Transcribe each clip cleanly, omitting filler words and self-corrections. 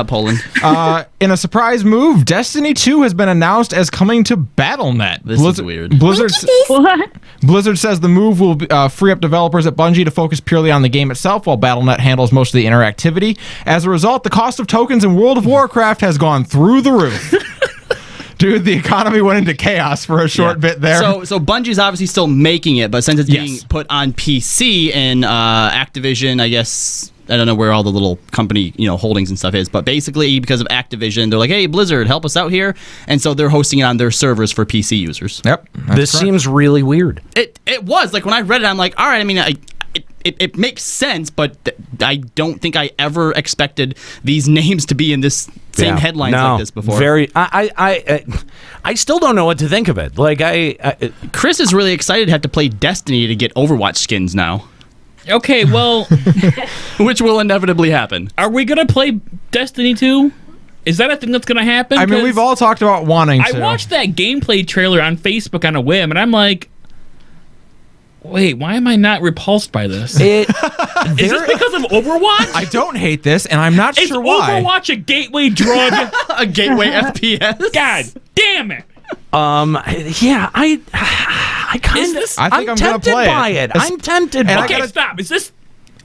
Poland. In a surprise move, Destiny 2 has been announced as coming to Battlenet. This is weird. Blizzard says the move will free up developers at Bungie to focus purely on the game itself, while Battlenet handles most of the interactivity. As a result, the cost of tokens in World of Warcraft has gone through the roof. Dude, the economy went into chaos for a short bit there. So Bungie's obviously still making it, but since it's being put on PC and Activision, I guess... I don't know where all the little company, holdings and stuff is, but basically because of Activision, they're like, hey, Blizzard, help us out here. And so they're hosting it on their servers for PC users. Yep. This seems really weird. It was. Like, when I read it, I'm like, all right, I mean, it makes sense, but I don't think I ever expected these names to be in this same headlines like this before. I still don't know what to think of it. Like, Chris is really excited to have to play Destiny to get Overwatch skins now. Okay, well... Which will inevitably happen. Are we going to play Destiny 2? Is that a thing that's going to happen? I mean, we've all talked about wanting to. I watched that gameplay trailer on Facebook on a whim, and I'm like, wait, why am I not repulsed by this? Is this because of Overwatch? I don't hate this, and I'm not sure why. Is Overwatch a gateway drug? A gateway FPS? God damn it. Yeah, I kind of... I'm tempted by it. I'm tempted by it. Okay, stop.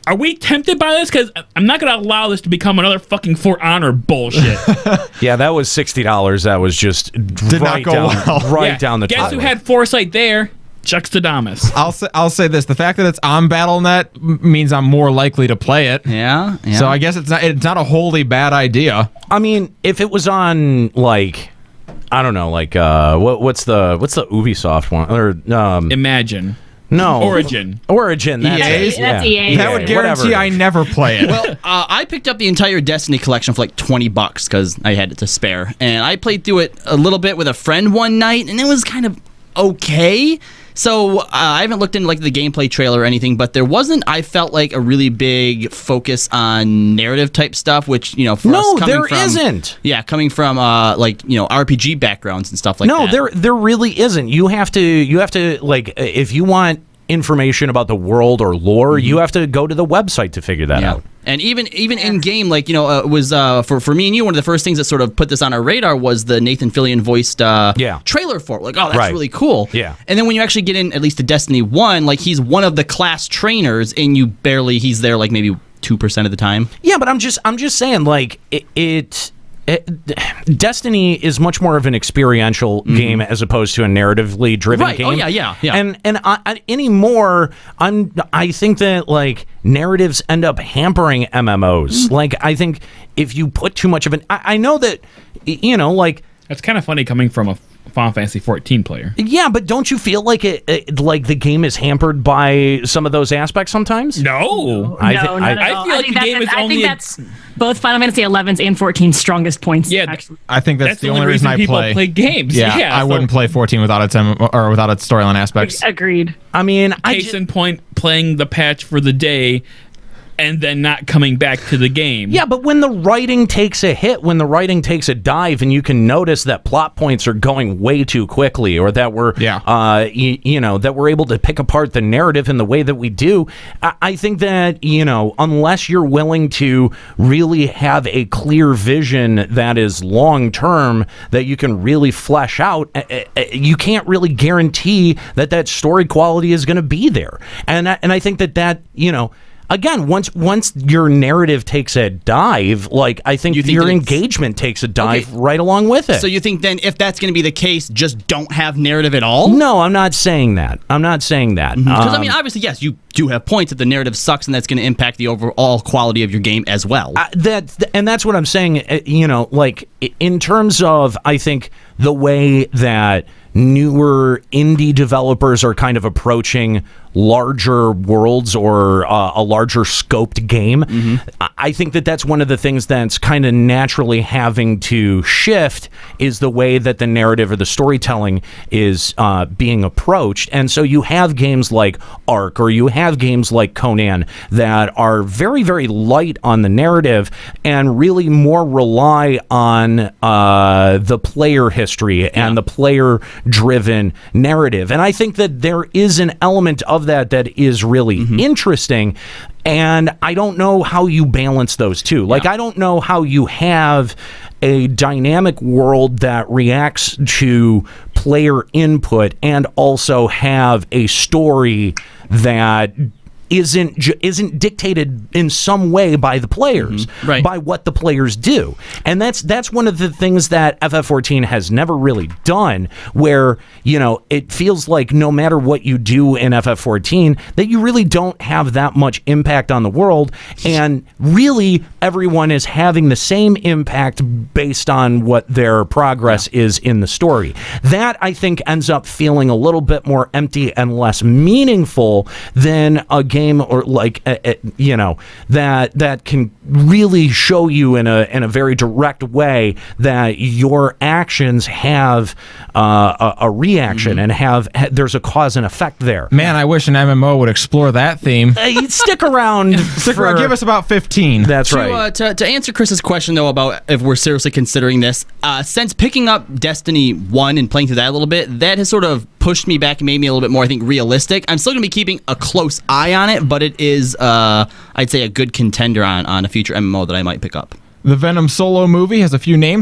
Are we tempted by this? Because I'm not going to allow this to become another fucking For Honor bullshit. Yeah, that was $60. That was just not go well. down the Guess who had foresight there? Juxtadamus. I'll say this: the fact that it's on Battlenet means I'm more likely to play it. Yeah. So I guess it's not a wholly bad idea. I mean, if it was on I don't know, what's the Ubisoft one or Imagine. No. Origin. That's EA. That would guarantee I never play it. Well, I picked up the entire Destiny collection for like $20 because I had it to spare, and I played through it a little bit with a friend one night, and it was kind of okay. So I haven't looked into the gameplay trailer or anything, but there wasn't, I felt like, a really big focus on narrative type stuff, which, for us coming from... isn't. Yeah, coming from, RPG backgrounds and stuff like that. No, there really isn't. You have to, if you want information about the world or lore, you have to go to the website to figure that out. And even in game, it was for me and you, one of the first things that sort of put this on our radar was the Nathan Fillion voiced trailer for it. Like, oh, that's really cool. Yeah. And then when you actually get in, at least to Destiny 1, he's one of the class trainers, and he's there maybe 2% of the time. Yeah, but I'm just saying, Destiny is much more of an experiential game as opposed to a narratively driven game. Oh yeah. And anymore, I think that narratives end up hampering MMOs. I think if you put too much of an, I know that That's kind of funny coming from a Final Fantasy 14 player. Yeah, but don't you feel like the game is hampered by some of those aspects sometimes? No. I feel like the game is only... I think that's both Final Fantasy 11's and 14's strongest points. Yeah, actually. I think that's the only reason I people play games. Yeah, I wouldn't play 14 without its storyline aspects. Agreed. I mean, case in point, playing the patch for the day and then not coming back to the game. Yeah, but when the writing takes a hit, when the writing takes a dive, and you can notice that plot points are going way too quickly, or that we're, that we're able to pick apart the narrative in the way that we do, I think that, unless you're willing to really have a clear vision that is long-term, that you can really flesh out, you can't really guarantee that story quality is going to be there. And I think that again, once your narrative takes a dive, I think your engagement takes a dive right along with it. So you think then, if that's going to be the case, just don't have narrative at all? No, I'm not saying that. Because obviously, yes, you do have points that the narrative sucks, and that's going to impact the overall quality of your game as well. That's what I'm saying. In terms of, I think, the way that newer indie developers are kind of approaching larger worlds or a larger scoped game. I think that's one of the things that's kind of naturally having to shift is the way that the narrative or the storytelling is being approached. And so you have games like Ark, or you have games like Conan that are very, very light on the narrative and really more rely on the player history and the player driven narrative. And I think that there is an element of of that is really interesting. And I don't know how you balance those two. Like, I don't know how you have a dynamic world that reacts to player input and also have a story that isn't dictated in some way by the players, by what the players do. And that's one of the things that FF14 has never really done, where, you know, it feels like no matter what you do in FF14, that you really don't have that much impact on the world, and really everyone is having the same impact based on what their progress is in the story. That, I think, ends up feeling a little bit more empty and less meaningful than a game or like you know, that can really show you in a very direct way that your actions have a reaction and there's a cause and effect there. Man, I wish an MMO would explore that theme. Stick around. Give us about 15. That's right. To answer Chris's question, though, about if we're seriously considering this, since picking up Destiny 1 and playing through that a little bit, that has sort of pushed me back and made me a little bit more, I think, realistic. I'm still going to be keeping a close eye on it, but it is, I'd say, a good contender on a future MMO that I might pick up. The Venom solo movie has a few names